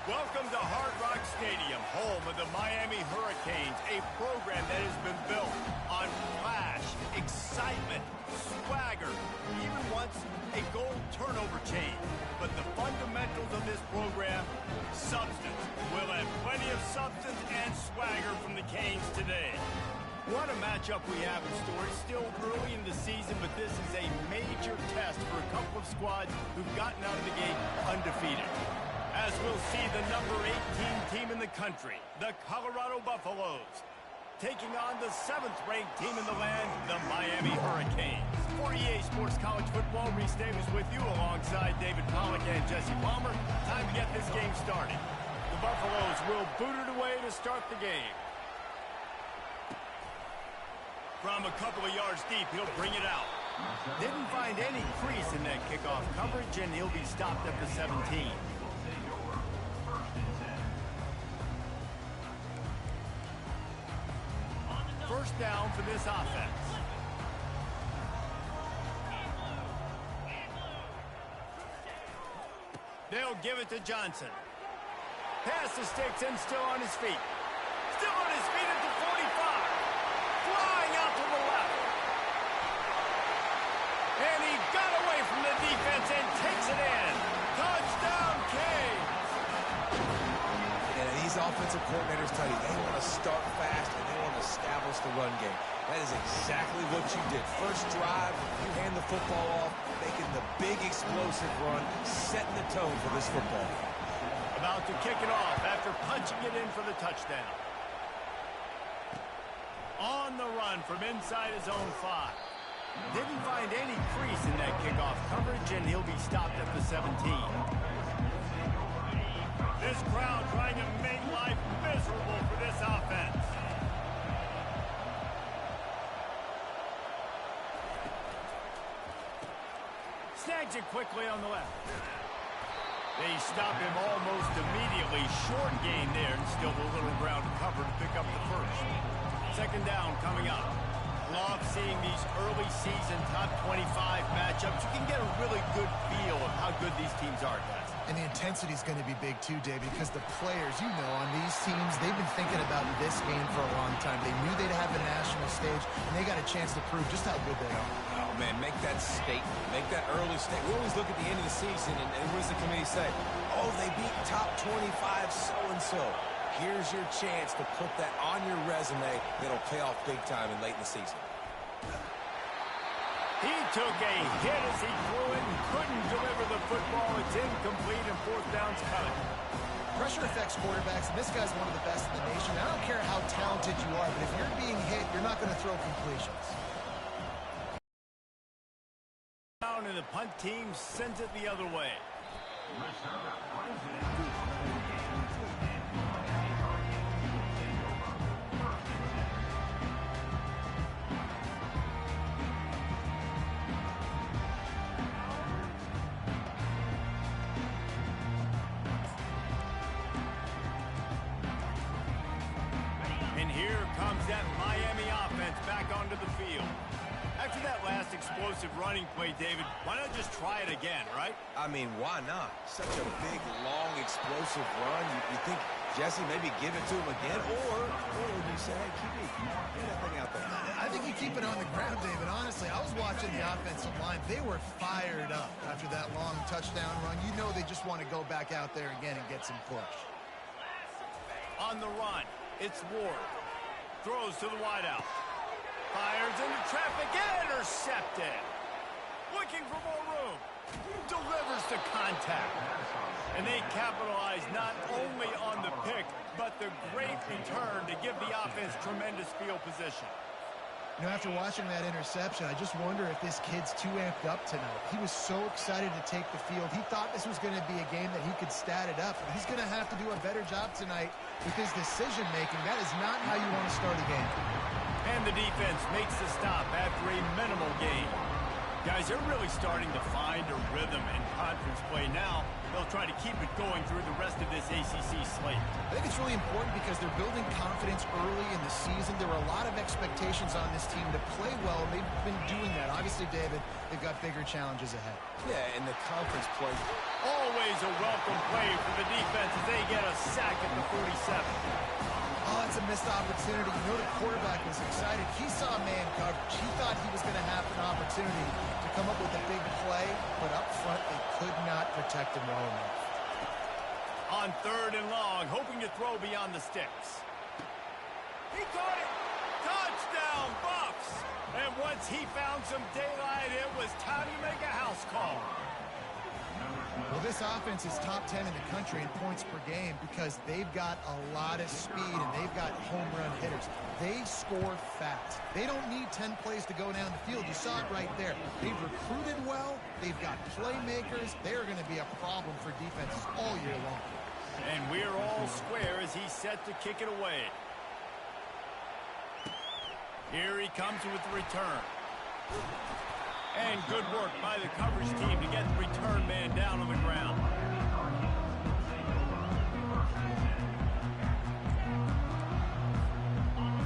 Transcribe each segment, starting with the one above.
Welcome to Hard Rock Stadium, home of the Miami Hurricanes, a program that has been built on flash, excitement, swagger, even once a goal turnover chain. But the fundamentals of this program, substance. We'll have plenty of substance and swagger from the Canes today. What a matchup we have in store. It's still early in the season, but this is a major test for a couple of squads who've gotten out of the gate undefeated. As we'll see the number 18 team in the country, the Colorado Buffaloes, taking on the 7th-ranked team in the land, the Miami Hurricanes. For EA Sports College Football, Reese Davis with you alongside David Pollack and Jesse Palmer. Time to get this game started. The Buffaloes will boot it away to start the game. From a couple of yards deep, he'll bring it out. Didn't find any crease in that kickoff coverage, and he'll be stopped at the 17. First down for this offense. They'll give it to Johnson. Pass the sticks and still on his feet. Still on his feet at the 45. Flying out to the left. And he got away from the defense and takes it in. Touchdown, Canes. And these offensive coordinators tell you they want to start fast and they want to establish the run game. That is exactly what you did. First drive, you hand the football off, making the big explosive run, setting the tone for this football. About to kick it off after punching it in for the touchdown. On the run from inside his own 5. Didn't find any crease in that kickoff coverage, and he'll be stopped at the 17. This crowd trying to make life miserable for this offense. Snags it quickly on the left. They stop him almost immediately. Short gain there, and still a little ground to cover to pick up the first. Second down coming up. Love seeing these early season top 25 matchups. You can get a really good feel of how good these teams are, guys. And the intensity is going to be big too, David, because the players, you know, on these teams, they've been thinking about this game for a long time. They knew they'd have a national stage, and they got a chance to prove just how good they are. Oh, man, make that statement. Make that early statement. We always look at the end of the season, and what does the committee say? Oh, they beat top 25 so-and-so. Here's your chance to put that on your resume that'll pay off big time and late in the season. He took a hit as he threw it and couldn't deliver the football. It's incomplete and 4th down's coming. Pressure affects quarterbacks, and this guy's one of the best in the nation. I don't care how talented you are, but if you're being hit, you're not going to throw completions. Down, and the punt team sends it the other way. That Miami offense back onto the field. After that last explosive running play, David, why not just try it again, right? I mean, why not? Such a big, long, explosive run. You think, Jesse, maybe give it to him again? Or would you say, hey, keep that thing out there? I think you keep it on the ground, David. Honestly, I was watching the offensive line. They were fired up after that long touchdown run. You know they just want to go back out there again and get some push. On the run, it's Ward. Throws to the wideout. Fires into traffic and intercepted. Looking for more room. Delivers to contact. And they capitalize not only on the pick, but the great return to give the offense tremendous field position. You know, after watching that interception, I just wonder if this kid's too amped up tonight. He was so excited to take the field. He thought this was going to be a game that he could stat it up. But he's going to have to do a better job tonight with his decision-making. That is not how you want to start a game. And the defense makes the stop after a minimal gain. Got Guys, they're really starting to find a rhythm in conference play now. They'll try to keep it going through the rest of this ACC slate. I think it's really important because they're building confidence early in the season. There were a lot of expectations on this team to play well, and they've been doing that. Obviously, David, they've got bigger challenges ahead. Yeah, in the conference play. Always a welcome play for the defense as they get a sack at the 47. Oh, it's a missed opportunity. You know the quarterback was excited. He saw man coverage. He thought he was going to have an opportunity to come up with a big play, but up front they could not protect him well enough. On 3rd and long, hoping to throw beyond the sticks. He caught it! Touchdown, Buffs! And once he found some daylight, it was time to make a house call. Well, this offense is top 10 in the country in points per game because they've got a lot of speed and they've got home run hitters. They score fast. They don't need 10 plays to go down the field. You saw it right there. They've recruited well. They've got playmakers. They're going to be a problem for defenses all year long. And we're all square as he's set to kick it away. Here he comes with the return. And good work by the coverage team to get the return man down on the ground.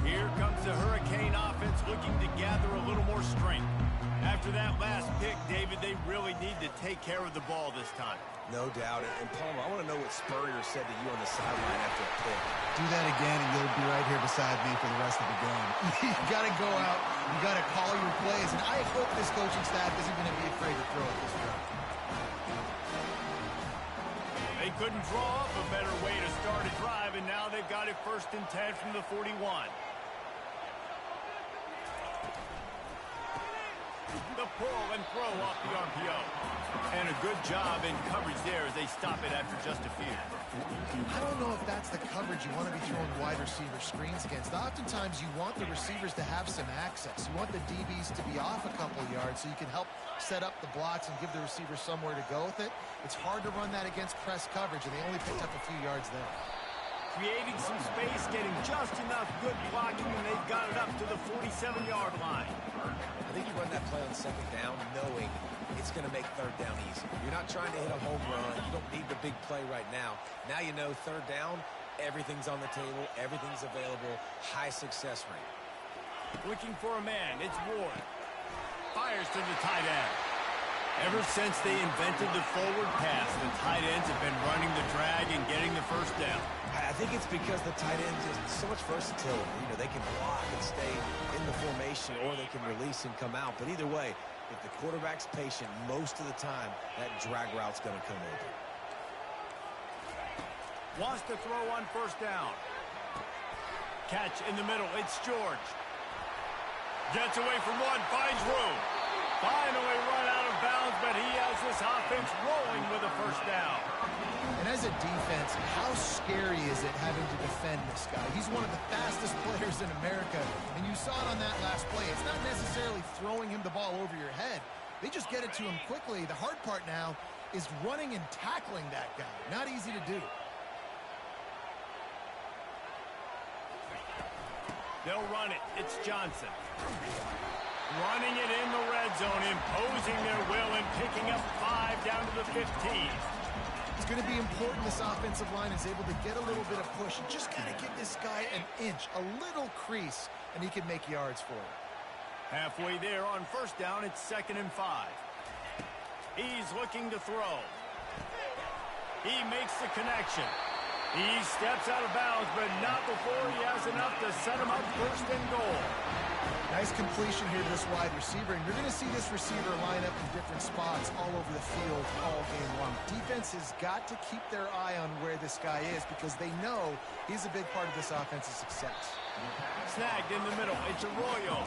Here comes the Hurricane offense looking to gather a little more strength. After that last pick, David, they really need to take care of the ball this time. No doubt. And Palmer, I want to know what Spurrier said to you on the sideline after a pick. Do that again, and you'll be right here beside me for the rest of the game. You got to go out. You got to call your plays. And I hope this coaching staff isn't going to be afraid to throw it this drive. They couldn't draw up a better way to start a drive, and now they've got it 1st and 10 from the 41. The pull and throw off the RPO. And a good job in coverage there as they stop it after just a few. I don't know if that's the coverage you want to be throwing wide receiver screens against. Oftentimes you want the receivers to have some access. You want the DBs to be off a couple yards so you can help set up the blocks and give the receiver somewhere to go with it. It's hard to run that against press coverage, and they only picked up a few yards there. Creating some space, getting just enough good blocking, and they've got it up to the 47-yard line. I think you run that play on 2nd down knowing it's going to make 3rd down easy. You're not trying to hit a home run. You don't need the big play right now. Now you know 3rd down, everything's on the table, everything's available, high success rate. Looking for a man, it's Ward. Fires to the tight end. Ever since they invented the forward pass, the tight ends have been running the drag and getting the 1st down. I think it's because the tight ends is so much versatility. You know, they can block and stay in the formation, or they can release and come out. But either way, if the quarterback's patient most of the time, that drag route's going to come open. Wants to throw on 1st down. Catch in the middle. It's George. Gets away from one, finds room. Finally run out of bounds, but he has this offense rolling with a 1st down. And as a defense, how scary is it having to defend this guy? He's one of the fastest players in America, and you saw it on that last play. It's not necessarily throwing him the ball over your head. They just get it to him quickly. The hard part now is running and tackling that guy. Not easy to do. They'll run it. It's Johnson. Running it in the red zone, imposing their will and picking up 5 down to the 15. It's going to be important this offensive line is able to get a little bit of push. You just got to give this guy an inch, a little crease, and he can make yards for it. Halfway there on 1st down, it's 2nd and 5. He's looking to throw. He makes the connection. He steps out of bounds, but not before he has enough to set him up 1st and goal. Nice completion here to this wide receiver, and you're going to see this receiver line up in different spots all over the field all game long. Defense has got to keep their eye on where this guy is because they know he's a big part of this offense's success. Snagged in the middle. It's Arroyo.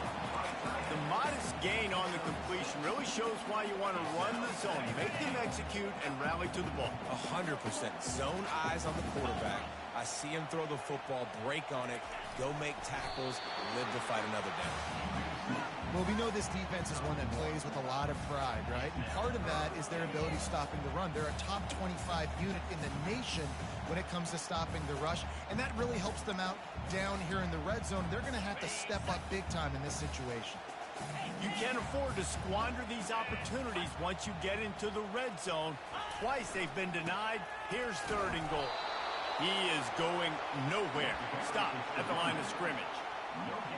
The modest gain on the completion really shows why you want to run the zone. Make them execute and rally to the ball. 100%. Zone eyes on the quarterback. I see him throw the football, break on it, go make tackles, live to fight another down. Well, we know this defense is one that plays with a lot of pride, right? And part of that is their ability stopping the run. They're a top 25 unit in the nation when it comes to stopping the rush, and that really helps them out down here in the red zone. They're going to have to step up big time in this situation. You can't afford to squander these opportunities once you get into the red zone. Twice they've been denied. Here's 3rd and goal. He is going nowhere. Stop at the line of scrimmage.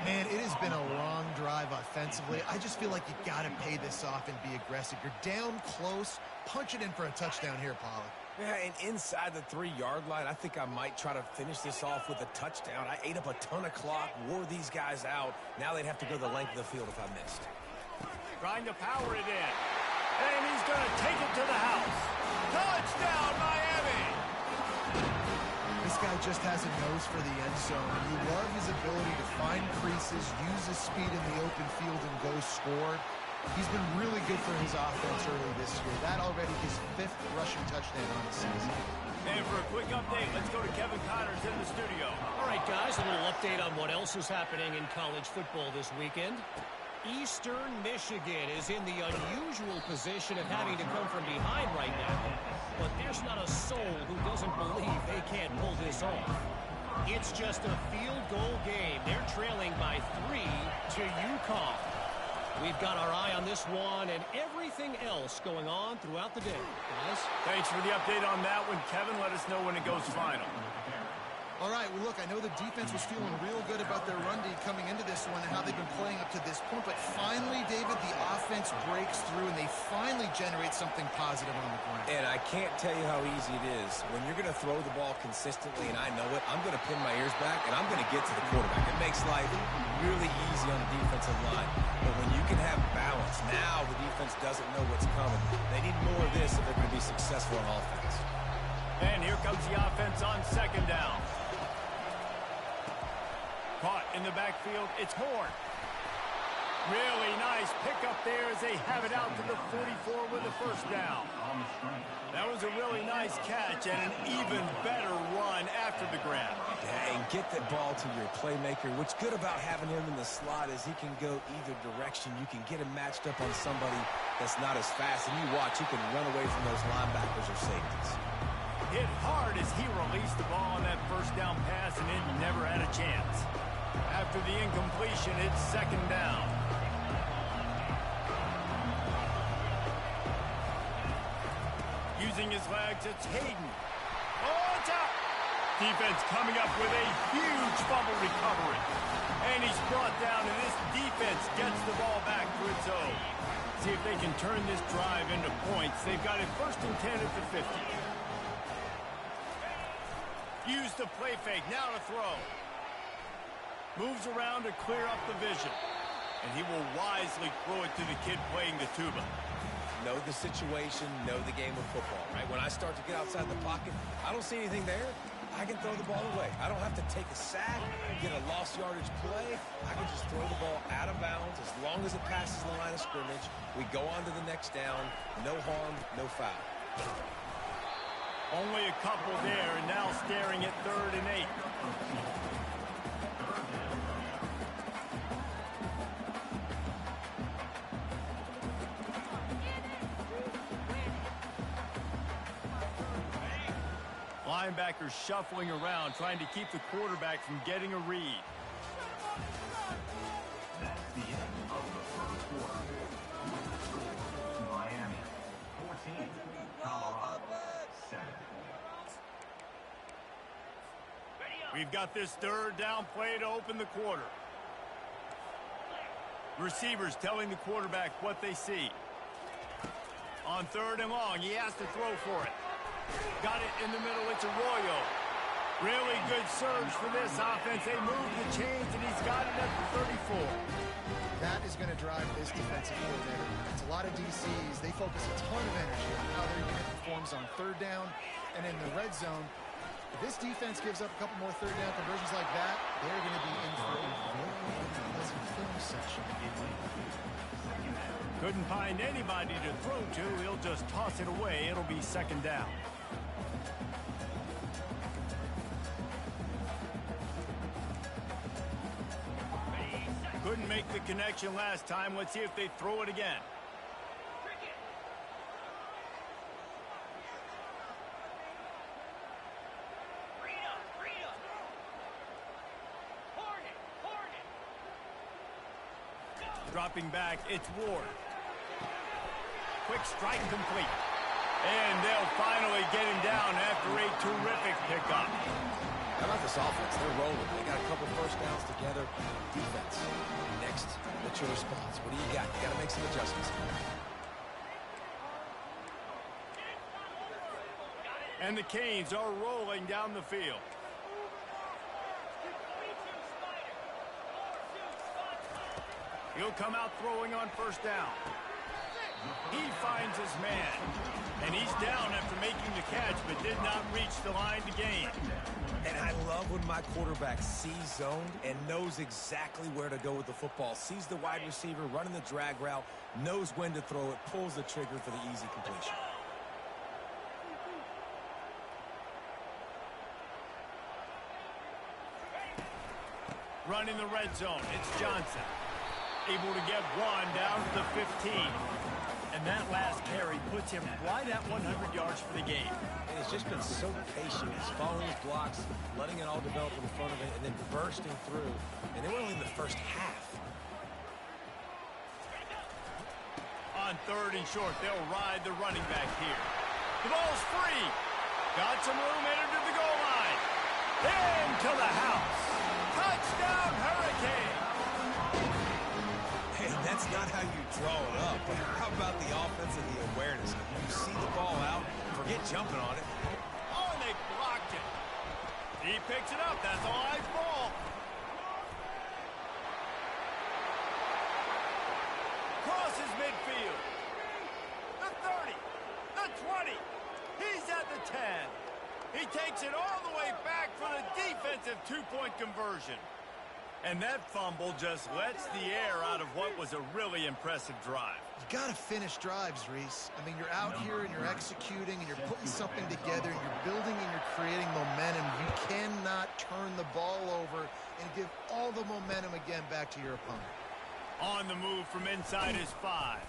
Man, it has been a long drive offensively. I just feel like you got to pay this off and be aggressive. You're down close. Punch it in for a touchdown here, Pollard. Yeah, and inside the 3-yard line, I think I might try to finish this off with a touchdown. I ate up a ton of clock, wore these guys out. Now they'd have to go the length of the field if I missed. Trying to power it in. And he's going to take it to the house. Touchdown, Miami! This guy just has a nose for the end zone. You love his ability to find creases, use his speed in the open field, and go score. He's been really good for his offense early this year. That already his 5th rushing touchdown on the season. And for a quick update, let's go to Kevin Connors in the studio. All right, guys, a little update on what else is happening in college football this weekend. Eastern Michigan is in the unusual position of having to come from behind right now, but there's not a soul who doesn't believe they can't pull this off. It's just a field goal game. They're trailing by 3 to UConn. We've got our eye on this one and everything else going on throughout the day, guys. Thanks for the update on that one, Kevin. Let us know when it goes final. All right, well, look, I know the defense was feeling real good about their run D coming into this one and how they've been playing up to this point, but finally, David, the offense breaks through and they finally generate something positive on the ground. And I can't tell you how easy it is. When you're going to throw the ball consistently, and I know it, I'm going to pin my ears back, and I'm going to get to the quarterback. It makes life really easy on the defensive line. But when you can have balance, now the defense doesn't know what's coming. They need more of this if they're going to be successful on offense. And here comes the offense on 2nd down. Caught in the backfield, it's Horn. Really nice pickup there as they have it out to the 44 with the 1st down. That was a really nice catch and an even better run after the grab. And get the ball to your playmaker. What's good about having him in the slot is he can go either direction. You can get him matched up on somebody that's not as fast, and you watch, he can run away from those linebackers or safeties. Hit hard as he released the ball on that 1st down pass, and it never had a chance. After the incompletion, it's 2nd down. Using his legs, it's Hayden. Oh, it's out! Defense coming up with a huge fumble recovery. And he's brought down, and this defense gets the ball back to its own. See if they can turn this drive into points. They've got it 1st and 10 at the 50. Use the play fake, now to throw. Moves around to clear up the vision. And he will wisely throw it to the kid playing the tuba. Know the situation, know the game of football, right? When I start to get outside the pocket, I don't see anything there. I can throw the ball away. I don't have to take a sack, get a lost yardage play. I can just throw the ball out of bounds as long as it passes the line of scrimmage. We go on to the next down. No harm, no foul. Only a couple there, and now staring at 3rd and 8. Linebackers shuffling around, trying to keep the quarterback from getting a read. That's the end of the 1st quarter. Miami 14, Colorado 7. We've got this 3rd down play to open the quarter. Receivers telling the quarterback what they see. On 3rd and long, he has to throw for it. Got it in the middle, it's Arroyo. Really good surge for this offense. They move the chains, and he's got it at the 34. That is going to drive this defensive coordinator. It's a lot of DCs. They focus a ton of energy on how their unit performs on 3rd down and in the red zone. If this defense gives up a couple more 3rd down conversions like that, they're going to be in for a very pleasant film session. Couldn't find anybody to throw to. He'll just toss it away. It'll be 2nd down. Couldn't make the connection last time. Let's see if they throw it again. Dropping back, it's Ward. Quick strike complete. And they'll finally get him down after a terrific pickup. How about this offense? They're rolling. They got a couple first downs together. Defense. Next, what's your response? What do you got? You got to make some adjustments. And the Canes are rolling down the field. He'll come out throwing on first down. He finds his man. And he's down after making the catch, but did not reach the line to gain. And I love when my quarterback sees zoned and knows exactly where to go with the football. Sees the wide receiver running the drag route, knows when to throw it, pulls the trigger for the easy completion. Running the red zone, it's Johnson. Able to get one down to the 15. And that last carry puts him right at 100 yards for the game. And he's just been so patient. He's following his blocks, letting it all develop in front of him, and then bursting through. And they were only in the first half. On third and short, they'll ride the running back here. The ball's free. Got some room, entered to the goal line. Into the house. Touchdown, Hurricane. Hey, that's not how you draw it up. But how about the offense and the awareness? You see the ball out, forget jumping on it. Oh, and they blocked it. He picks it up. That's a live ball. Crosses midfield. The 30. The 20. He's at the 10. He takes it all the way back for the defensive two-point conversion. And that fumble just lets the air out of what was a really impressive drive. You got to finish drives, Reese. I mean, you're out here and you're executing and you're putting something together and you're building and you're creating momentum. You cannot turn the ball over and give all the momentum again back to your opponent. On the move from inside his 5.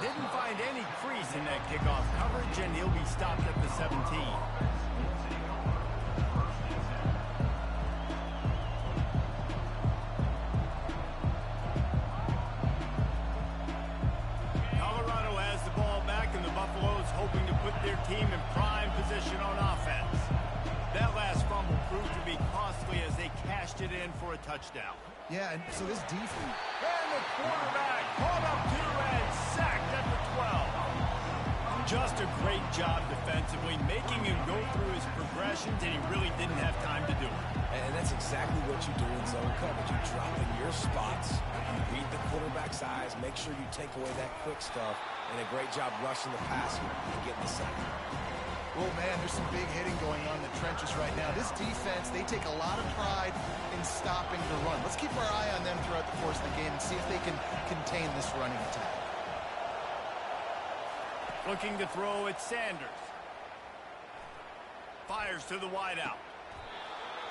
Didn't find any crease in that kickoff coverage, and he'll be stopped at the 17. Colorado has the ball back, and the Buffaloes hoping to put their team in prime position on offense. That last fumble proved to be costly as they cashed it in for a touchdown. Yeah, and so this defense... And the quarterback caught up to and sacked at the 12. Just a great job defensively, making him go through his progressions, and he really didn't have time to do it. And that's exactly what you do in zone coverage. You drop in your spots, you read the quarterback's eyes, make sure you take away that quick stuff, and a great job rushing the passer and getting the sack. Oh, man, there's some big hitting going on in the trenches right now. This defense, they take a lot of pride in stopping the run. Let's keep our eye on them throughout the course of the game and see if they can contain this running attack. Looking to throw at Sanders. Fires to the wideout.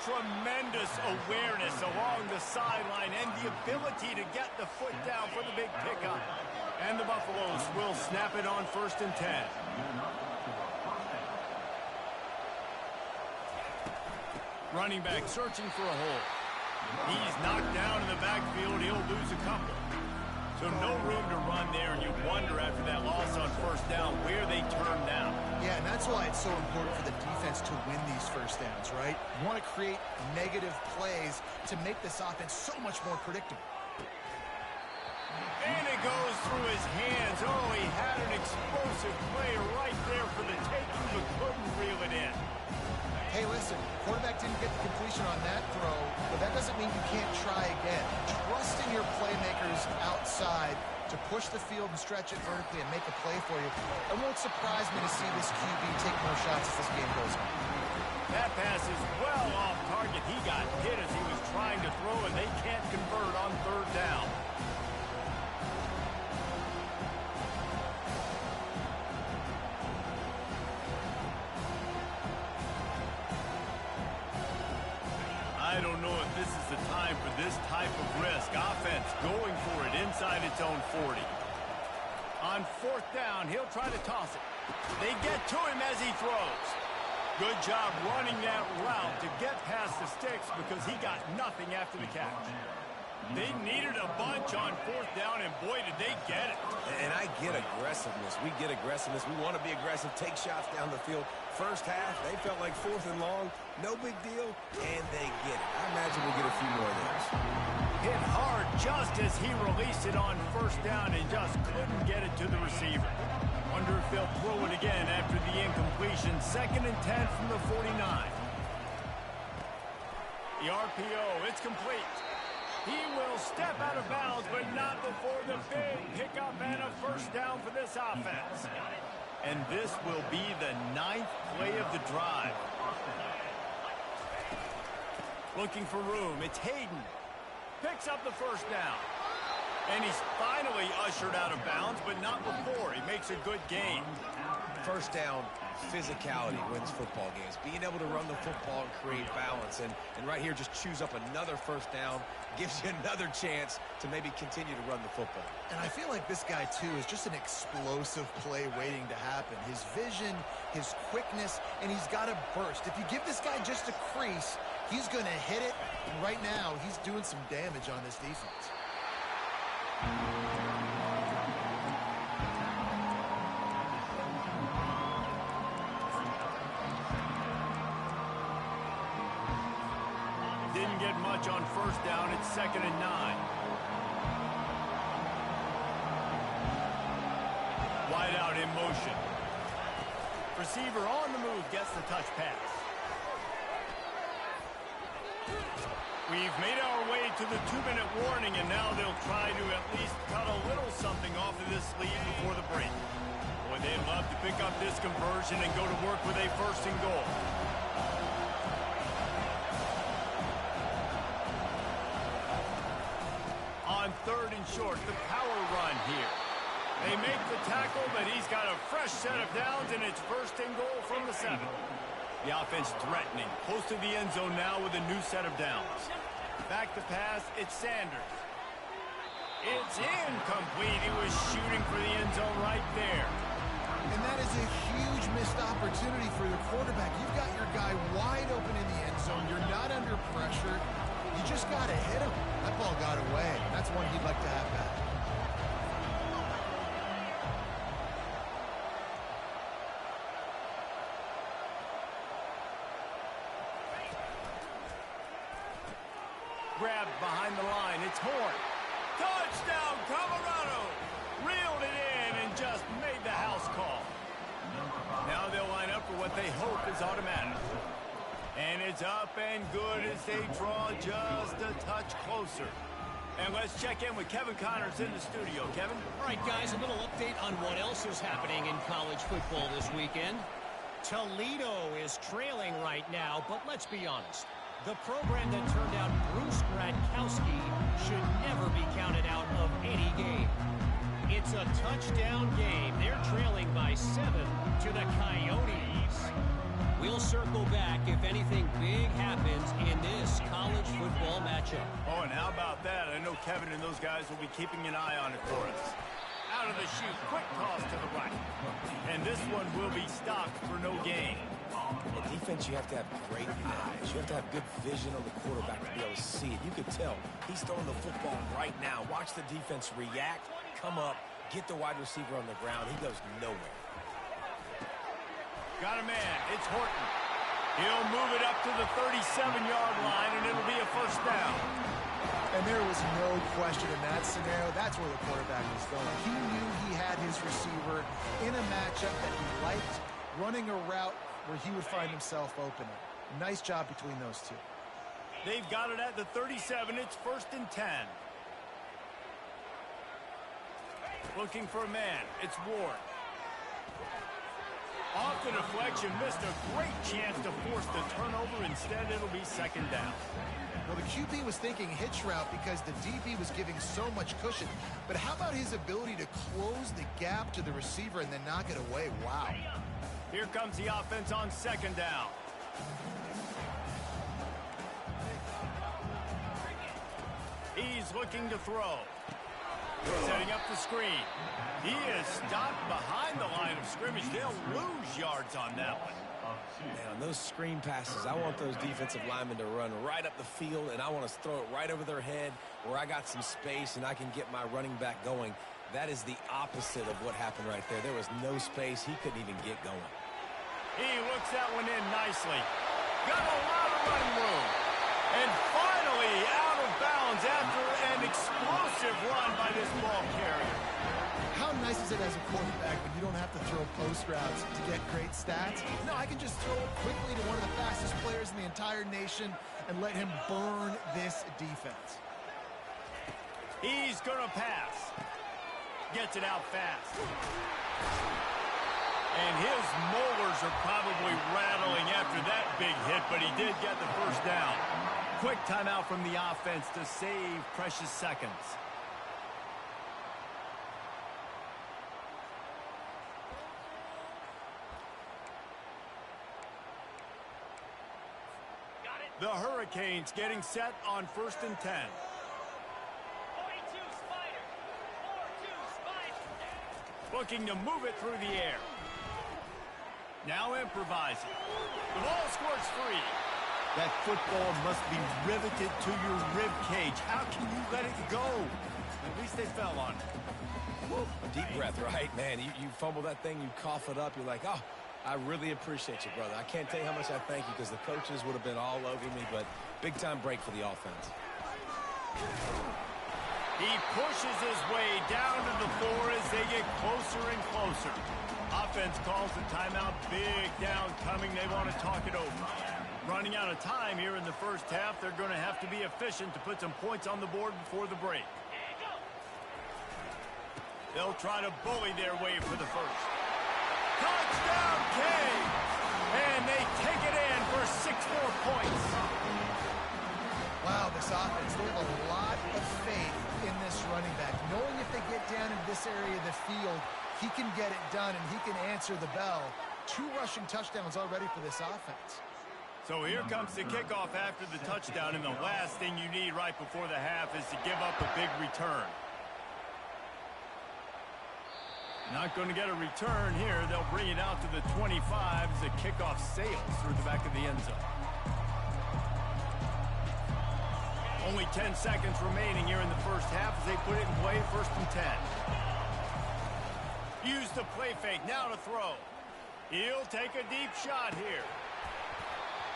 Tremendous awareness along the sideline and the ability to get the foot down for the big pickup. And the Buffaloes will snap it on 1st and 10. Running back searching for a hole. He's knocked down in the backfield. He'll lose a couple. So no room to run there, and you wonder after that loss on first down where they turn down. Yeah, and that's why it's so important for the defense to win these first downs, right? You want to create negative plays to make this offense so much more predictable. And it goes through his hands. Oh, he had an explosive play right there for the taking, but couldn't reel it in. Hey, listen, quarterback didn't get the completion on that throw, but that doesn't mean you can't try again. Trusting your playmakers outside to push the field and stretch it vertically and make a play for you. It won't surprise me to see this QB take more shots as this game goes on. That pass is well off target. He got hit as he was trying to throw, and they can't convert on 3rd down. I don't know if this is the time for this type of risk. Offense going for it inside its own 40. On 4th down, he'll try to toss it. They get to him as he throws. Good job running that route to get past the sticks because he got nothing after the catch. They needed a bunch on fourth down, and boy, did they get it. And I get aggressiveness. We get aggressiveness. We want to be aggressive, take shots down the field. First half, they felt like fourth and long. No big deal, and they get it. I imagine we'll get a few more of those. Hit hard just as he released it on first down and just couldn't get it to the receiver. Wonder if they'll throw it again after the incompletion. 2nd and 10 from the 49. The RPO, it's complete. He will step out of bounds, but not before the big pickup and a first down for this offense. And this will be the 9th play of the drive. Looking for room. It's Hayden. Picks up the first down. And he's finally ushered out of bounds, but not before. He makes a good gain. First down, physicality wins football games. Being able to run the football and create balance. And right here, just choose up another first down. Gives you another chance to maybe continue to run the football. And I feel like this guy, too, is just an explosive play waiting to happen. His vision, his quickness, and he's got a burst. If you give this guy just a crease, he's going to hit it. And right now, he's doing some damage on this defense. Didn't get much on first down. It's 2nd and 9. Wide out in motion. Receiver on the move gets the touch pass. We've made our way to the 2-minute warning, and now they'll try to at least cut a little something off of this lead before the break. Boy, they'd love to pick up this conversion and go to work with a 1st and goal. On 3rd and short, the power run here. They make the tackle, but he's got a fresh set of downs, and it's 1st and goal from the 7. The offense threatening, close to the end zone now with a new set of downs. Back to pass, it's Sanders. It's incomplete. He was shooting for the end zone right there. And that is a huge missed opportunity for the quarterback. You've got your guy wide open in the end zone. You're not under pressure. You just got to hit him. That ball got away. That's one he'd like to have back. Grabbed behind the line. It's Horn. Touchdown, Colorado! Reeled it in and just made the house call. Now they'll line up for what they hope is automatic. And it's up and good as they draw just a touch closer. And let's check in with Kevin Connors in the studio. Kevin? All right, guys, a little update on what else is happening in college football this weekend. Toledo is trailing right now, but let's be honest. The program that turned out Bruce Gradkowski should never be counted out of any game. It's a touchdown game. They're trailing by 7 to the Coyotes. We'll circle back if anything big happens in this college football matchup. Oh, and how about that? I know Kevin and those guys will be keeping an eye on it for us. Out of the chute, quick toss to the right. And this one will be stopped for no gain. In defense, you have to have great eyes. You have to have good vision on the quarterback to be able to see it. You could tell he's throwing the football right now. Watch the defense react, come up, get the wide receiver on the ground. He goes nowhere. Got a man. It's Horton. He'll move it up to the 37-yard line, and it'll be a first down. And there was no question in that scenario. That's where the quarterback was going. He knew he had his receiver in a matchup that he liked, running a route where he would find himself open. Nice job between those two. They've got it at the 37. It's 1st and 10. Looking for a man. It's Ward. Off the deflection, missed a great chance to force the turnover. Instead, it'll be 2nd down. Well, the QB was thinking hitch route because the DB was giving so much cushion. But how about his ability to close the gap to the receiver and then knock it away? Wow. Here comes the offense on 2nd down. He's looking to throw. Setting up the screen. He is stopped behind the line of scrimmage. They'll lose yards on that one. Man, on those screen passes, I want those defensive linemen to run right up the field, and I want to throw it right over their head where I got some space and I can get my running back going. That is the opposite of what happened right there. There was no space. He couldn't even get going. He looks that one in nicely. Got a lot of running room. And finally out of bounds after an explosive run by this ball carrier. How nice is it as a quarterback when you don't have to throw post routes to get great stats? No, I can just throw it quickly to one of the fastest players in the entire nation and let him burn this defense. He's going to pass. Gets it out fast. And his molars are probably rattling after that big hit, but he did get the first down. Quick timeout from the offense to save precious seconds. The Hurricanes getting set on 1st and 10. 42 Spider. 4-2 Spider. Looking to move it through the air. Now improvising. The ball squirts free. That football must be riveted to your rib cage. How can you let it go? At least they fell on it. Woo. Deep breath, right? Man, you fumble that thing, you cough it up, you're like, oh, I really appreciate you, brother. I can't tell you how much I thank you because the coaches would have been all over me, but big-time break for the offense. He pushes his way down to the floor as they get closer and closer. Offense calls the timeout. Big down coming. They want to talk it over. Running out of time here in the first half. They're going to have to be efficient to put some points on the board before the break. They'll try to bully their way for the first. Touchdown, Canes! And they take it in for 6 more points. Wow, this offense, they have a lot of faith in this running back. Knowing if they get down in this area of the field, he can get it done and he can answer the bell. 2 rushing touchdowns already for this offense. So here comes the kickoff after the touchdown, and the last thing you need right before the half is to give up a big return. Not going to get a return here. They'll bring it out to the 25 as the kickoff sails through the back of the end zone. Only 10 seconds remaining here in the first half as they put it in play, 1st and 10. Use the play fake, now to throw. He'll take a deep shot here.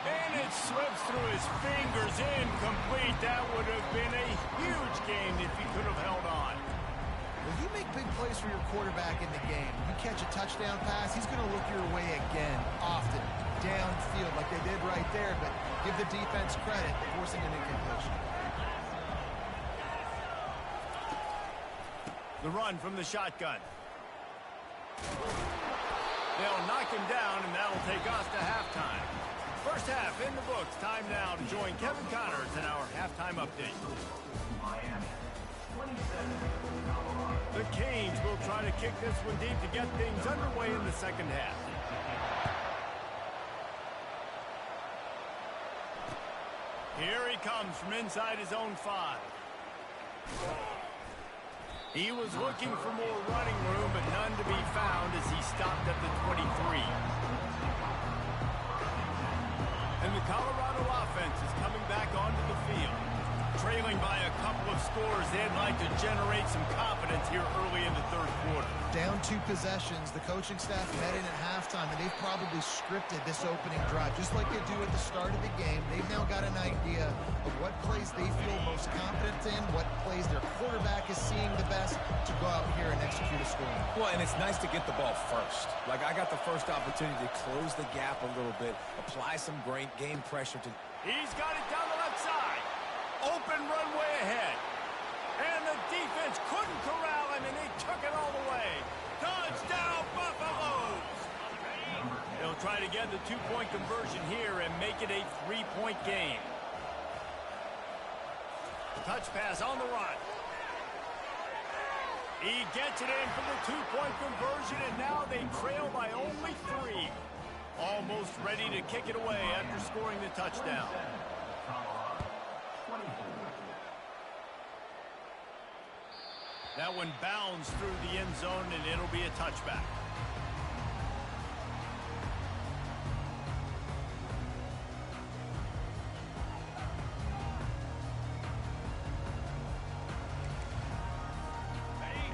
And it slips through his fingers, incomplete. That would have been a huge game if he could have held on. When you make big plays for your quarterback in the game, you catch a touchdown pass, he's going to look your way again, often, downfield like they did right there, but give the defense credit, forcing an incompletion. The run from the shotgun. They'll knock him down, and that'll take us to halftime. First half in the books. Time now to join Kevin Connors in our halftime update. Miami, 27, Colorado. The Canes will try to kick this one deep to get things underway in the second half. Here he comes from inside his own 5. He was looking for more running room, but none to be found as he stopped at the 23. And the Colorado offense is coming back onto the field. Trailing by a couple of scores, they'd like to generate some confidence here early in the third quarter. Down 2 possessions, the coaching staff met in at halftime, and they've probably scripted this opening drive. Just like they do at the start of the game, they've now got an idea of what plays they feel most confident in, what plays their quarterback is seeing the best to go out here and execute a score. Well, and it's nice to get the ball first. Like, I got the first opportunity to close the gap a little bit, apply some game pressure to... He's got it down the left side. Open runway ahead. And the defense couldn't corral him, and they took it all the way. Touchdown, Buffaloes! They'll try to get the 2-point conversion here and make it a 3-point game. Touch pass on the run. He gets it in for the 2-point conversion, and now they trail by only 3. Almost ready to kick it away after scoring the touchdown. That one bounds through the end zone, and it'll be a touchback.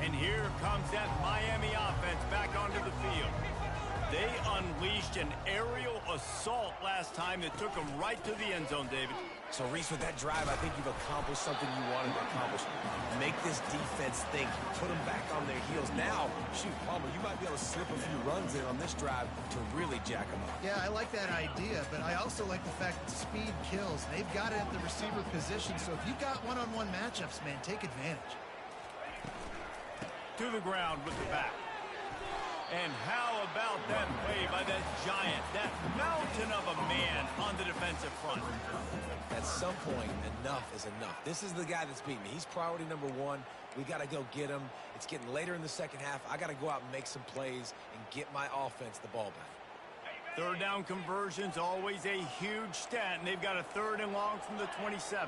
And here comes that Miami offense back onto the field. They unleashed an aerial assault last time that took them right to the end zone, David. So, Reese, with that drive, I think you've accomplished something you wanted to accomplish. Make this defense think. Put them back on their heels. Now, shoot, Palmer, you might be able to slip a few runs in on this drive to really jack them up. Yeah, I like that idea, but I also like the fact that speed kills. They've got it at the receiver position, so if you've got one-on-one matchups, man, take advantage. To the ground with the back. And how about that play by that giant, that mountain of a man on the defensive front? At some point, enough is enough. This is the guy that's beating me. He's priority number one. We got to go get him. It's getting later in the second half. I got to go out and make some plays and get my offense the ball back. Third down conversion's always a huge stat, and they've got a 3rd and long from the 27.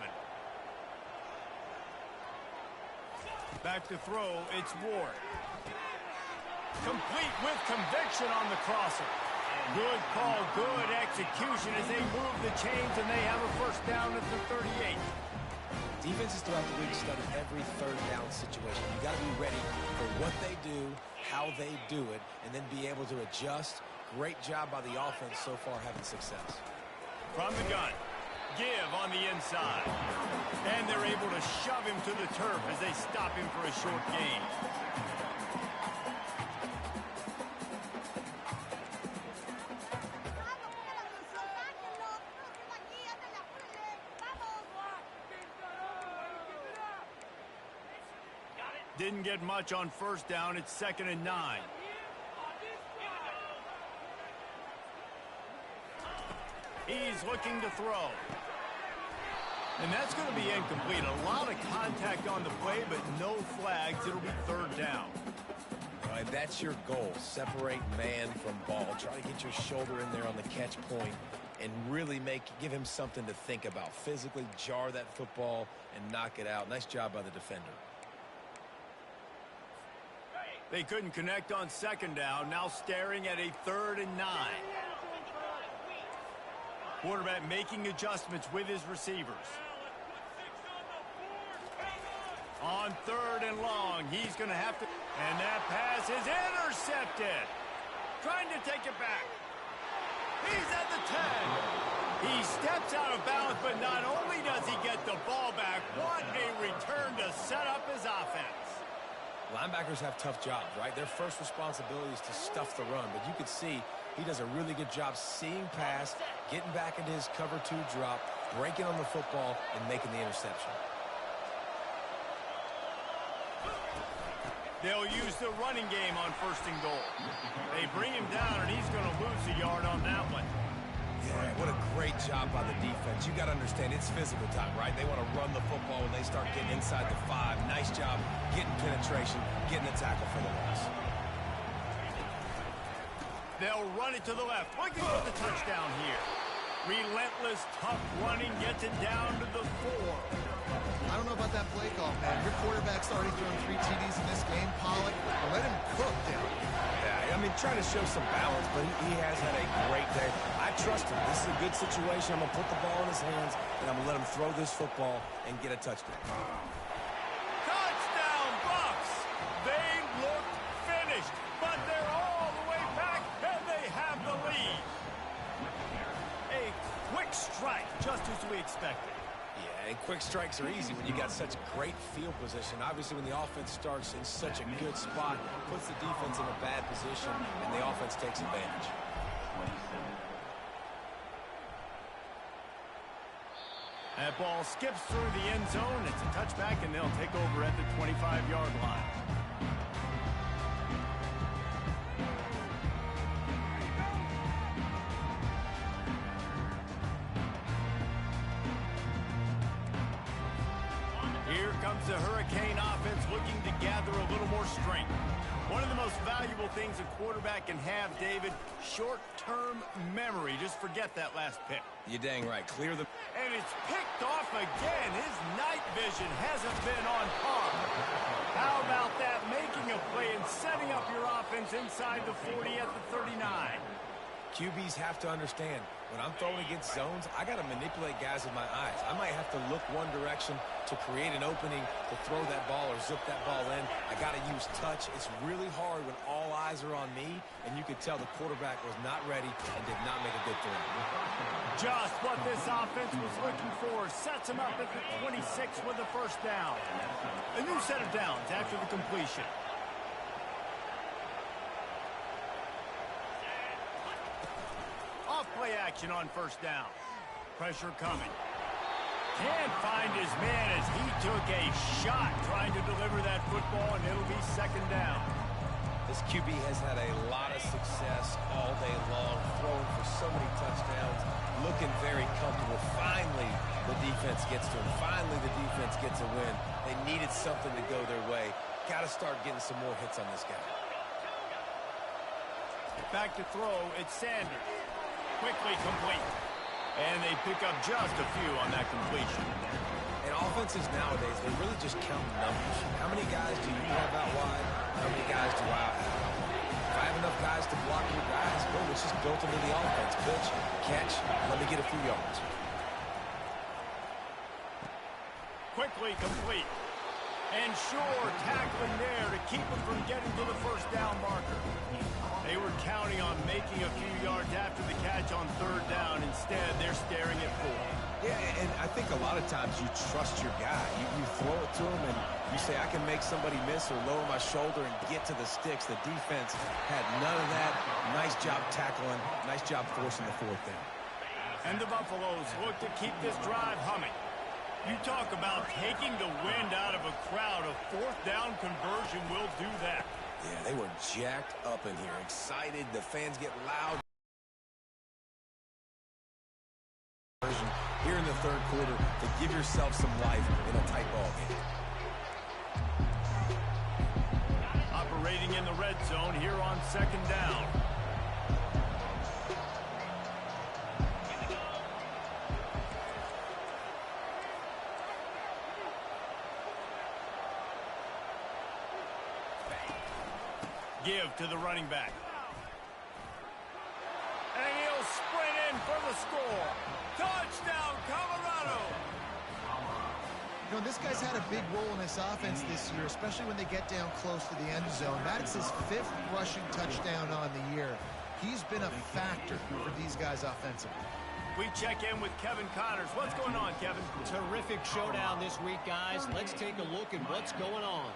Back to throw, it's Ward. Complete with conviction on the crosser. Good call, good execution as they move the chains, and they have a 1st down at the 38. Defenses throughout the league study every 3rd down situation. You got to be ready for what they do, how they do it, and then be able to adjust. Great job by the offense so far having success. From the gun, give on the inside. And they're able to shove him to the turf as they stop him for a short gain. Didn't get much on 1st down. It's 2nd and 9. He's looking to throw. And that's going to be incomplete. A lot of contact on the play, but no flags. It'll be 3rd down. All right, that's your goal. Separate man from ball. Try to get your shoulder in there on the catch point and really give him something to think about. Physically jar that football and knock it out. Nice job by the defender. They couldn't connect on 2nd down. Now staring at a 3rd and 9. Quarterback making adjustments with his receivers. On 3rd and long, he's going to have to... And that pass is intercepted. Trying to take it back. He's at the 10. He steps out of bounds, but not only does he get the ball back, what a return to set up his offense. Linebackers have tough jobs, right? Their first responsibility is to stuff the run, but you can see he does a really good job seeing pass, getting back into his cover 2 drop, breaking on the football, and making the interception. They'll use the running game on 1st and goal. They bring him down, and he's going to lose a yard on that one. Yeah, what a great job by the defense. You got to understand, it's physical time, right? They want to run the football when they start getting inside the 5. Nice job getting penetration, getting the tackle for the loss. They'll run it to the left. Looking for the touchdown here. Relentless, tough running gets it down to the 4. I don't know about that play call, man. Your quarterback's already thrown 3 TDs in this game, Pollock. Let him cook down. Yeah, I mean, trying to show some balance, but he has had a great day. I trust him. This is a good situation. I'm going to put the ball in his hands, and I'm going to let him throw this football and get a touchdown. Touchdown, Bucks! They look finished, but they're all the way back, and they have the lead. A quick strike, just as we expected. Yeah, and quick strikes are easy when you got such great field position. Obviously, when the offense starts in such a good spot, puts the defense in a bad position, and the offense takes advantage. That ball skips through the end zone. It's a touchback, and they'll take over at the 25-yard line. Here comes the Hurricane offense looking to gather a little more strength. One of the most valuable things a quarterback can have, David, short-term memory. Just forget that last pick. You're dang right. Clear the... And it's picked off again. His night vision hasn't been on par. How about that? Making a play and setting up your offense inside the 40 at the 39. QBs have to understand, when I'm throwing against zones, I got to manipulate guys with my eyes. I might have to look one direction to create an opening to throw that ball or zip that ball in. I got to use touch. It's really hard when all eyes are on me, and you could tell the quarterback was not ready and did not make a good throw. Just what this offense was looking for. Sets him up at the 26 with the first down. A new set of downs after the completion. Off-play action on first down. Pressure coming. Can't find his man as he took a shot trying to deliver that football, and it'll be second down. This QB has had a lot of success all day long, throwing for so many touchdowns, looking very comfortable. Finally, the defense gets to him. Finally, the defense gets a win. They needed something to go their way. Got to start getting some more hits on this guy. Back to throw, it's Sanders. Quickly complete. And they pick up just a few on that completion. And offenses nowadays, they really just count numbers. How many guys do you have out wide? How many guys do I have out wide? If I have enough guys to block your guys, boom, it's just built into the offense. Pitch, catch, let me get a few yards. Quickly complete. And sure, tackling there to keep him from getting to the first down marker. They were counting on making a few yards after the catch on third down. Instead, they're staring at 4. Yeah, and I think a lot of times you trust your guy. You throw it to him, and you say, I can make somebody miss or lower my shoulder and get to the sticks. The defense had none of that. Nice job tackling. Nice job forcing the fourth down. And the Buffaloes look to keep this drive humming. You talk about taking the wind out of a crowd. A fourth down conversion will do that. Yeah, they were jacked up in here, excited. The fans get loud. Here in the third quarter to give yourself some life in a tight ball game. Operating in the red zone here on second down. Give to the running back. And he'll sprint in for the score. Touchdown, Colorado! You know, this guy's had a big role in this offense this year, especially when they get down close to the end zone. That's his 5th rushing touchdown on the year. He's been a factor for these guys offensively. We check in with Kevin Connors. What's going on, Kevin? Terrific showdown this week, guys. Let's take a look at what's going on.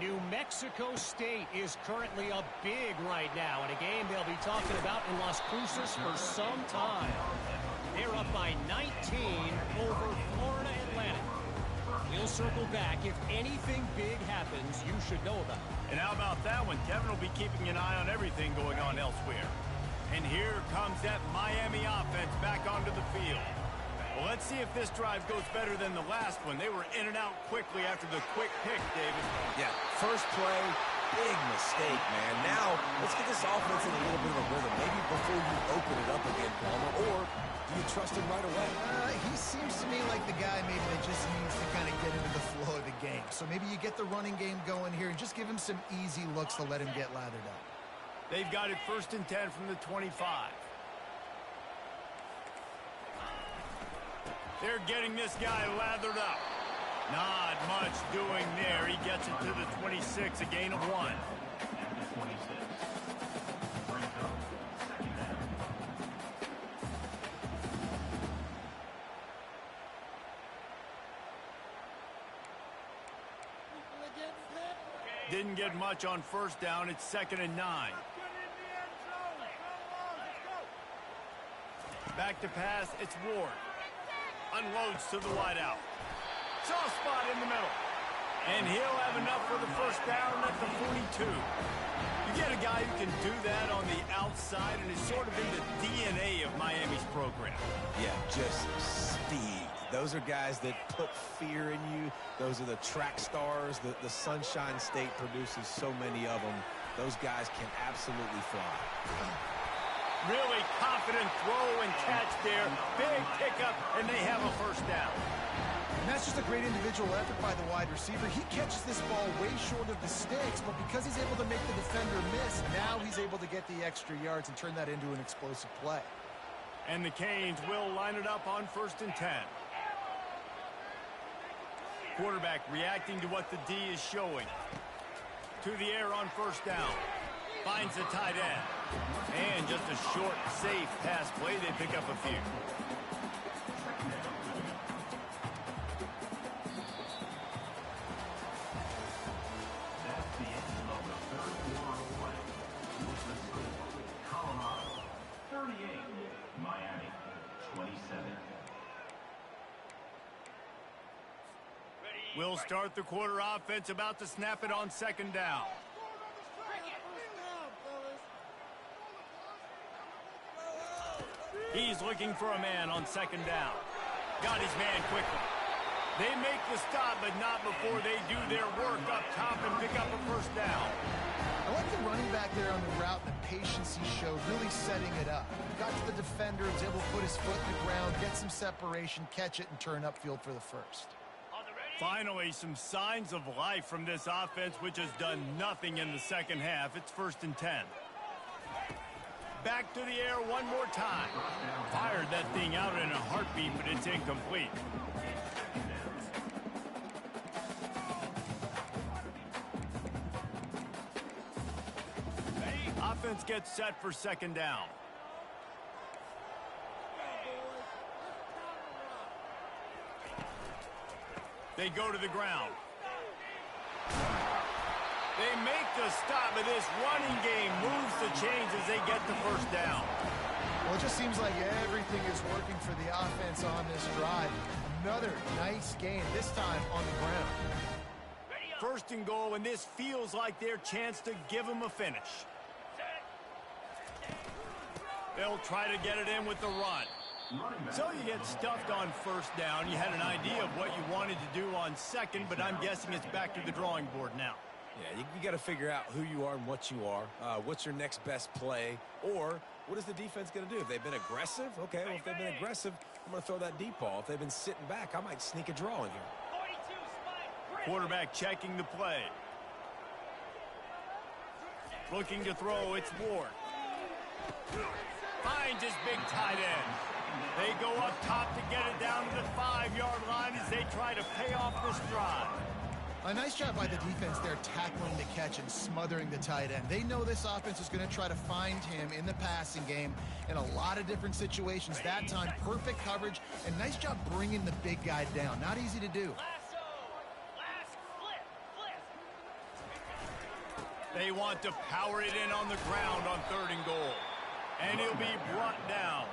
New Mexico State is currently up big right now in a game they'll be talking about in Las Cruces for some time. They're up by 19 over Florida Atlantic. We'll circle back. If anything big happens, you should know about it. And how about that one? Kevin will be keeping an eye on everything going on elsewhere. And here comes that Miami offense back onto the field. Well, let's see if this drive goes better than the last one. They were in and out quickly after the quick pick, David. Yeah, first play, big mistake, man. Now, let's get this offense in a little bit of a rhythm. Maybe before you open it up again, Palmer, or do you trust him right away? He seems to me like the guy maybe that just needs to kind of get into the flow of the game. So maybe you get the running game going here and just give him some easy looks to let him get lathered up. They've got it 1st and 10 from the 25. They're getting this guy lathered up. Not much doing there. He gets it to the 26, a gain of 1. Didn't get much on first down. It's 2nd and 9. Back to pass, it's Ward. Unloads to the wideout. Soft spot in the middle. And he'll have enough for the first down at the 42. You get a guy who can do that on the outside, and it's sort of in the DNA of Miami's program. Yeah, just speed. Those are guys that put fear in you. Those are the track stars. The Sunshine State produces so many of them. Those guys can absolutely fly. Really confident throw and catch there. Big pickup, and they have a first down. And that's just a great individual effort by the wide receiver. He catches this ball way short of the sticks, but because he's able to make the defender miss, now he's able to get the extra yards and turn that into an explosive play. And the Canes will line it up on 1st and 10. Quarterback reacting to what the D is showing. To the air on 1st down. Finds the tight end. And just a short, safe pass play. They pick up a few. That's the end of the third quarter of play. With the score, Colorado 38, Miami 27. We'll start the quarter. Offense about to snap it on 2nd down. He's looking for a man on 2nd down. Got his man quickly. They make the stop, but not before they do their work up top and pick up a 1st down. I like the running back there on the route and the patience he showed, really setting it up. Got to the defender, was able to put his foot in the ground, get some separation, catch it, and turn upfield for the 1st. Finally, some signs of life from this offense, which has done nothing in the 2nd half. It's 1st and 10. Back to the air one more time. Fired that thing out in a heartbeat, but it's incomplete. Offense gets set for 2nd down. They go to the ground. They make the stop, but this running game moves the chains as they get the 1st down. Well, it just seems like everything is working for the offense on this drive. Another nice game, this time on the ground. 1st and goal, and this feels like their chance to give them a finish. They'll try to get it in with the run. So you get stuffed on 1st down. You had an idea of what you wanted to do on 2nd, but I'm guessing it's back to the drawing board now. Yeah, you got to figure out who you are and what you are. What's your next best play? Or what is the defense going to do? If they've been aggressive, okay, well, if they've been aggressive, I'm going to throw that deep ball. If they've been sitting back, I might sneak a draw in here. Quarterback checking the play. Looking to throw, it's Ward. Finds his big tight end. They go up top to get it down to the 5-yard line as they try to pay off this drive. A nice job by the defense there, tackling the catch and smothering the tight end. They know this offense is going to try to find him in the passing game in a lot of different situations. That time, perfect coverage, and nice job bringing the big guy down. Not easy to do. They want to power it in on the ground on 3rd and goal. And he'll be brought down.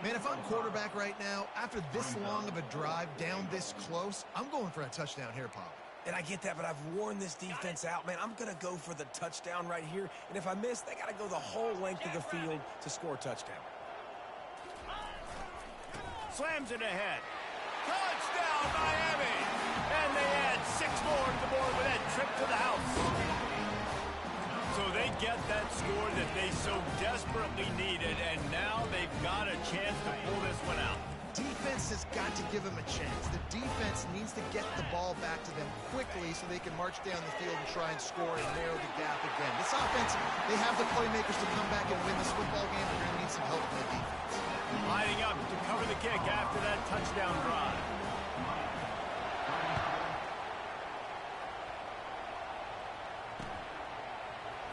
Man, if I'm quarterback right now, after this long of a drive, down this close, I'm going for a touchdown here, Pop. And I get that, but I've worn this defense out, man. I'm going to go for the touchdown right here. And if I miss, they got to go the whole length of the field to score a touchdown. Slams it ahead. Touchdown, Miami! And they add 6 more to the board with that trip to the house. So they get that score that they so desperately needed, and now they've got a chance to pull this one out. Defense has got to give them a chance. The defense needs to get the ball back to them quickly so they can march down the field and try and score and narrow the gap again. This offense, they have the playmakers to come back and win this football game. They're going to need some help from the defense. Lining up to cover the kick after that touchdown drive.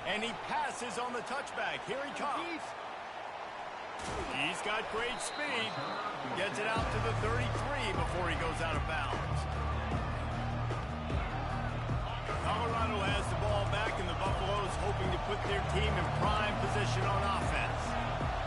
And he passes on the touchback. Here he comes. He's got great speed. Gets it out to the 33 before he goes out of bounds. Colorado has the ball back, and the Buffaloes hoping to put their team in prime position on offense.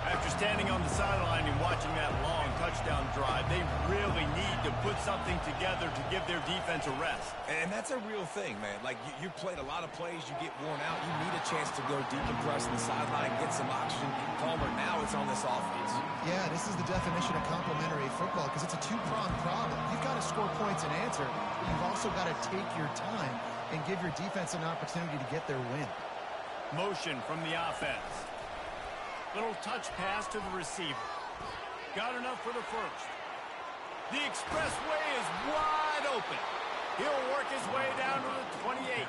After standing on the sideline and watching that long touchdown drive, they really need to put something together to give their defense a rest. And that's a real thing, man. Like, you played a lot of plays, you get worn out, you need a chance to go decompress on the sideline, get some oxygen. Palmer, now it's on this offense. Yeah, this is the definition of complementary football because it's a two-pronged problem. You've got to score points and answer, but you've also got to take your time and give your defense an opportunity to get their win. Motion from the offense. Little touch pass to the receiver. Got enough for the 1st. The expressway is wide open. He'll work his way down to the 28.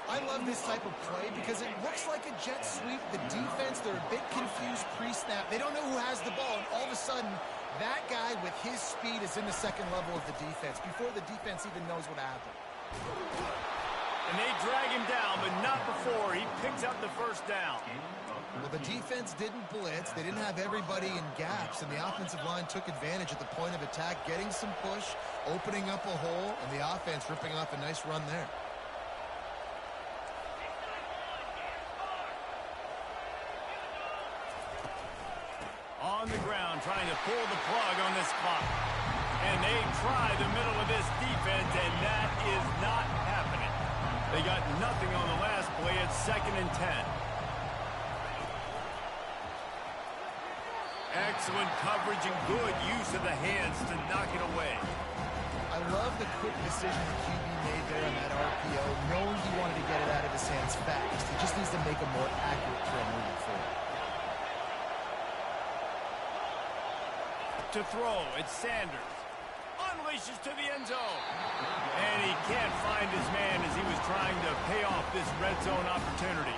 I love this type of play because it looks like a jet sweep. The defense, they're a bit confused pre-snap. They don't know who has the ball, and all of a sudden, that guy with his speed is in the second level of the defense before the defense even knows what happened. And they drag him down, but not before he picks up the first down. Well, the defense didn't blitz. They didn't have everybody in gaps, and the offensive line took advantage at the point of attack, getting some push, opening up a hole, and the offense ripping off a nice run there. On the ground, trying to pull the plug on this clock. And they try the middle of this defense, and that is not happening. They got nothing on the last play. It's 2nd and 10. Excellent coverage and good use of the hands to knock it away. I love the quick decision the QB made there on that RPO, knowing he wanted to get it out of his hands fast. He just needs to make a more accurate throw moving forward. To throw, it's Sanders. Unleashes to the end zone. And he can't find his man as he was trying to pay off this red zone opportunity.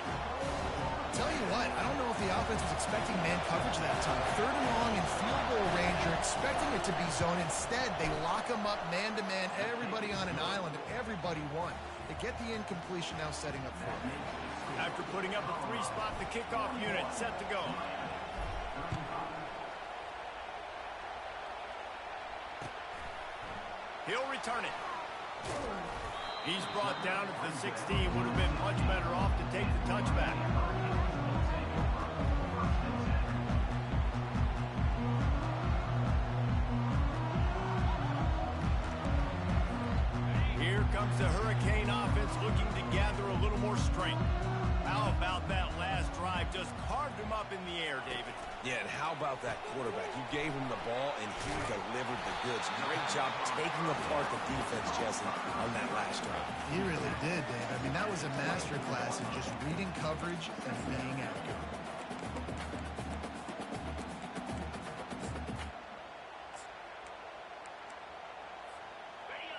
Tell you what, I don't know if the offense was expecting man coverage that time. 3rd and long in field goal range, you're expecting it to be zone. Instead, they lock him up man-to-man, everybody on an island, and everybody won. They get the incompletion now setting up for him. After putting up a 3-spot, the kickoff unit set to go. He'll return it. He's brought down at the 16. Would have been much better off to take the touchback. Here comes the Hurricane offense looking to gather a little more strength. How about that last drive? Just carved him up in the air, David. Yeah, and how about that quarterback? You gave him the ball, and he delivered the goods. Great job taking apart the defense, Jesse, on that last drive. He really did, Dave. I mean, that was a masterclass in just reading coverage and being accurate.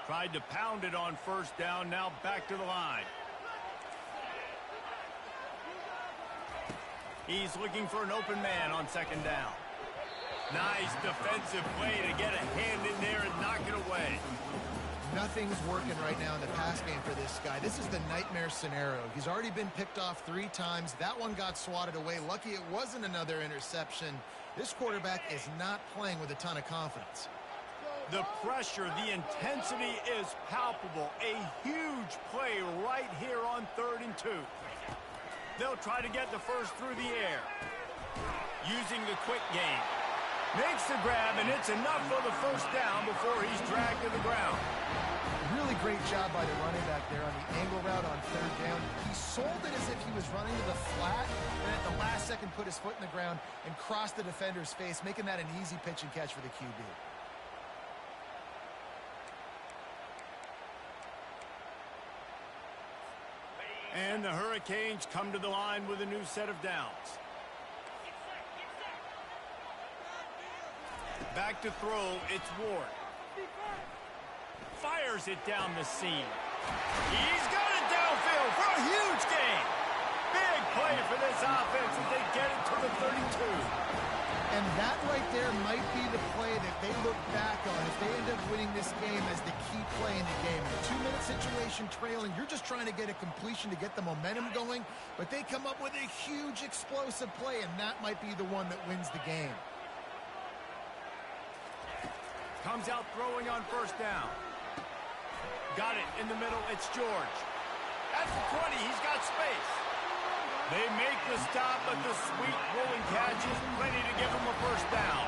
Tried to pound it on 1st down, now back to the line. He's looking for an open man on 2nd down. Nice defensive play to get a hand in there and knock it away. Nothing's working right now in the pass game for this guy. This is the nightmare scenario. He's already been picked off 3 times. That one got swatted away. Lucky it wasn't another interception. This quarterback is not playing with a ton of confidence. The pressure, the intensity is palpable. A huge play right here on 3rd and 2. They'll try to get the first through the air. Using the quick game. Makes the grab, and it's enough for the 1st down before he's dragged to the ground. Really great job by the running back there on the angle route on 3rd down. He sold it as if he was running to the flat, and at the last second put his foot in the ground and crossed the defender's face, making that an easy pitch and catch for the QB. And the Hurricanes come to the line with a new set of downs. Back to throw, it's Ward. Fires it down the seam. He's got it downfield for a huge gain. Big play for this offense as they get it to the 32. And that right there might be the play that they look back on if they end up winning this game as the key play in the game. In a 2-minute situation trailing, you're just trying to get a completion to get the momentum going, but they come up with a huge explosive play, and that might be the one that wins the game. Comes out throwing on 1st down. Got it in the middle, it's George. At the 20, he's got space. They make the stop, but the sweet rolling catch is plenty to give him a 1st down.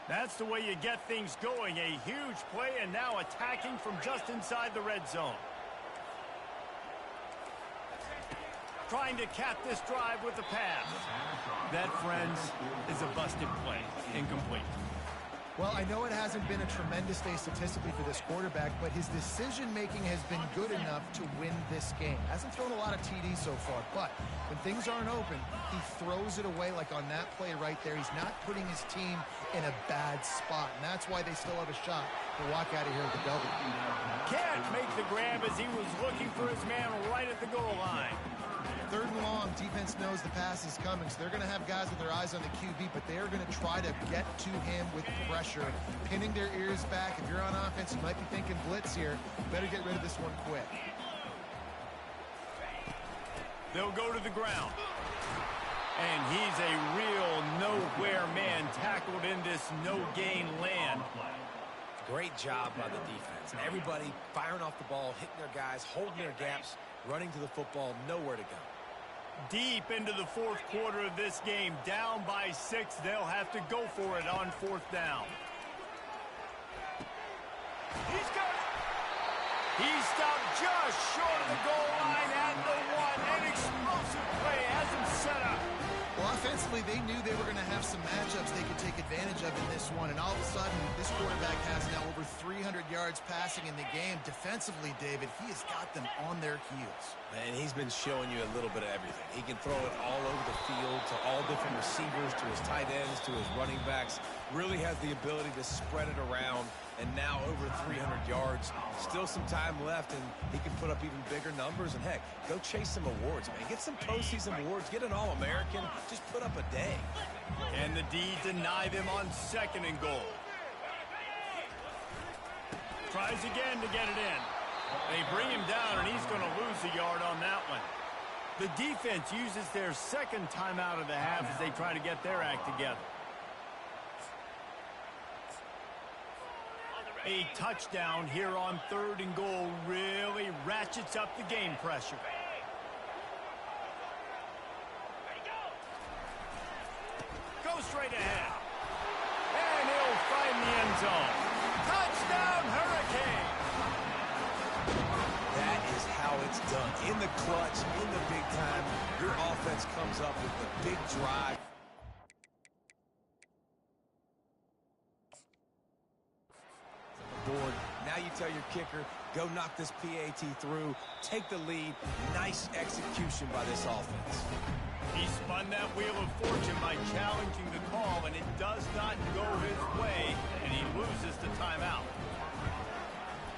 That's the way you get things going. A huge play, and now attacking from just inside the red zone. Trying to cap this drive with the pass. That, friends, is a busted play. Incomplete. Well, I know it hasn't been a tremendous day statistically for this quarterback, but his decision-making has been good enough to win this game. Hasn't thrown a lot of TDs so far, but when things aren't open, he throws it away like on that play right there. He's not putting his team in a bad spot, and that's why they still have a shot to walk out of here with the W. Can't make the grab as he was looking for his man right at the goal line. 3rd and long, defense knows the pass is coming, so they're going to have guys with their eyes on the QB, but they're going to try to get to him with pressure, pinning their ears back. If you're on offense, you might be thinking blitz here. Better get rid of this one quick. They'll go to the ground. And he's a real nowhere man tackled in this no-gain land. Great job by the defense. Everybody firing off the ball, hitting their guys, holding their gaps, running to the football, nowhere to go. Deep into the 4th quarter of this game, down by 6. They'll have to go for it on 4th down. He's got it. He stopped just short of the goal line at the 1. An explosive play has him set up. Well, offensively, they knew they were going to have some matchups they could take advantage of in this one, and all of a sudden, this quarterback has now over 300 yards passing in the game. Defensively, David, he has got them on their heels. And he's been showing you a little bit of everything. He can throw it all over the field to all different receivers, to his tight ends, to his running backs. Really has the ability to spread it around, and now over 300 yards. Still some time left, and he can put up even bigger numbers. And, heck, go chase some awards, man. Get some postseason awards. Get an All-American. Just put up a day. And the D deny them on 2nd and goal. Tries again to get it in. They bring him down, and he's going to lose a yard on that one. The defense uses their 2nd timeout of the half as they try to get their act together. A touchdown here on 3rd and goal really ratchets up the game pressure. Go straight ahead. And he'll find the end zone. Touchdown, Hurricane! That is how it's done. In the clutch, in the big time, your offense comes up with the big drive. Board. Now you tell your kicker, go knock this PAT through, take the lead. Nice execution by this offense. He spun that wheel of fortune by challenging the call, and it does not go his way, and he loses the timeout.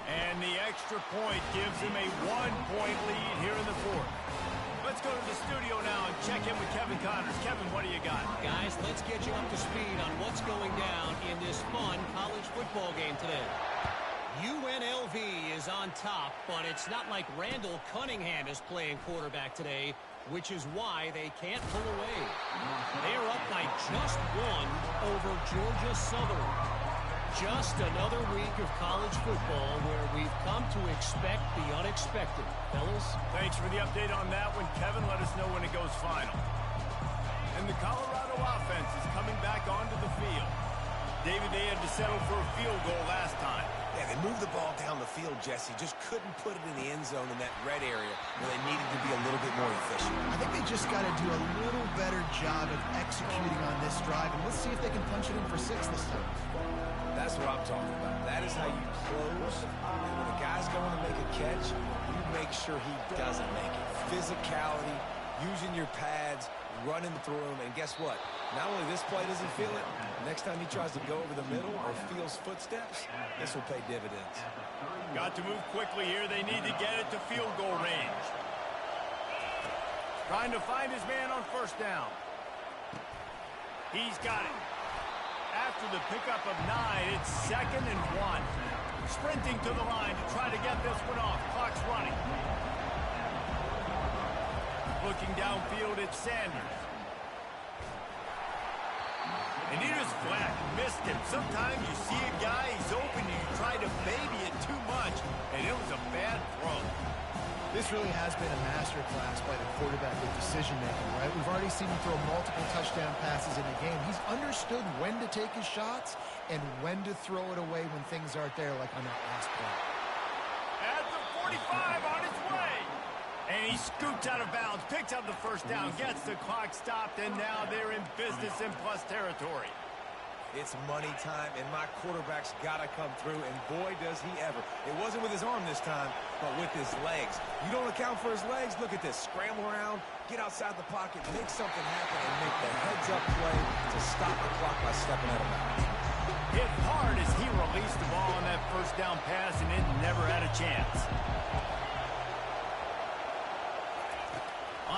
And the extra point gives him a 1-point lead here in the 4th. Let's go to the studio now and check in with Kevin Connors. Kevin, what do you got? Guys, let's get you up to speed on what's going down in this fun college football game today. UNLV is on top, but it's not like Randall Cunningham is playing quarterback today, which is why they can't pull away. They're up by just 1 over Georgia Southern. Just another week of college football where we've come to expect the unexpected. Fellas? Thanks for the update on that one, Kevin. Let us know when it goes final. And the Colorado offense is coming back onto the field. David, they had to settle for a field goal last time. Yeah, they moved the ball down the field, Jesse. Just couldn't put it in the end zone in that red area where they needed to be a little bit more efficient. I think they just got to do a little better job of executing on this drive, and let's see if they can punch it in for 6 this time. That's what I'm talking about. That is how you close. And when a guy's going to make a catch, you make sure he doesn't make it. Physicality, using your pads, running through him, and guess what? Not only this play doesn't feel it, next time he tries to go over the middle or feels footsteps, this will pay dividends. Got to move quickly here. They need to get it to field goal range. Trying to find his man on 1st down. He's got it. After the pickup of 9, it's 2nd and 1. Sprinting to the line to try to get this one off. Clock's running. Looking downfield, it's Sanders. And he just flat missed him. Sometimes you see a guy, he's open, and you try to baby it too much, and it was a bad throw. This really has been a masterclass by the quarterback with decision-making, right? We've already seen him throw multiple touchdown passes in the game. He's understood when to take his shots and when to throw it away when things aren't there, like on that last play. At the 45 on its way. And he scoops out of bounds, picks up the 1st down, gets the clock stopped, and now they're in business in plus territory. It's money time, and my quarterback's got to come through, and boy, does he ever. It wasn't with his arm this time, but with his legs. You don't account for his legs? Look at this. Scramble around, get outside the pocket, make something happen, and make the heads-up play to stop the clock by stepping out of bounds. Hit hard as he released the ball on that first down pass, and it never had a chance.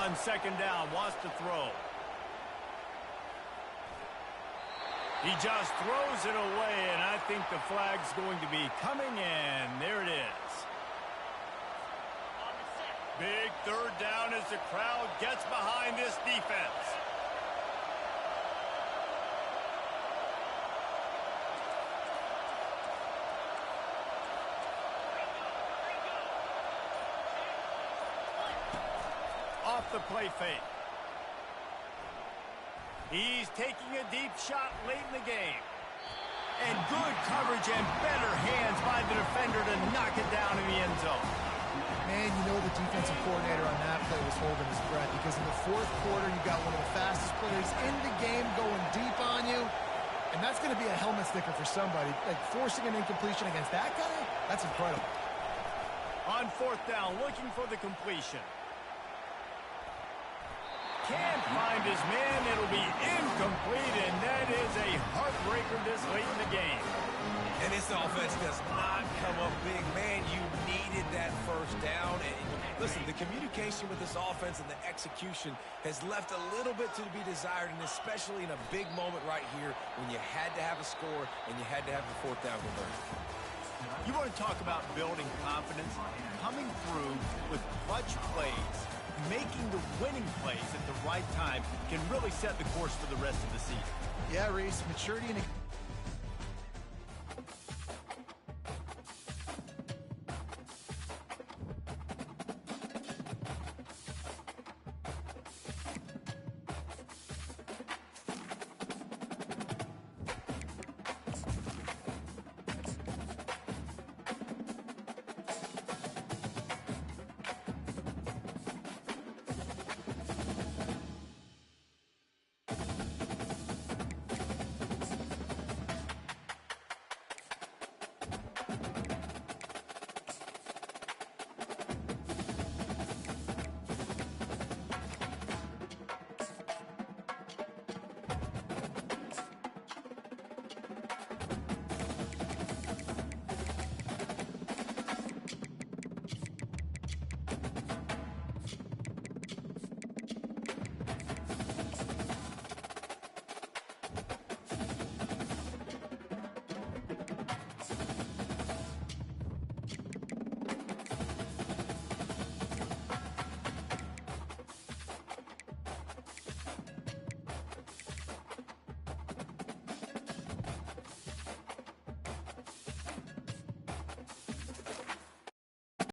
On second down, wants to throw. He just throws it away, and I think the flag's going to be coming in. There it is. Big third down as the crowd gets behind this defense. Off the play fake. He's taking a deep shot late in the game. And good coverage and better hands by the defender to knock it down in the end zone. Man, you know the defensive coordinator on that play was holding his breath, because in the fourth quarter, you got one of the fastest players in the game going deep on you. And that's going to be a helmet sticker for somebody. Like, forcing an incompletion against that guy, that's incredible. On fourth down, looking for the completion. Can't find his man. It'll be incomplete, and that is a heartbreaker this late in the game. And this offense does not come up big. Man, you needed that first down. And listen, the communication with this offense and the execution has left a little bit to be desired, and especially in a big moment right here when you had to have a score and you had to have the fourth down conversion. You want to talk about building confidence? Coming through with clutch plays, making the winning plays at the right time can really set the course for the rest of the season. Yeah, Reese, maturity and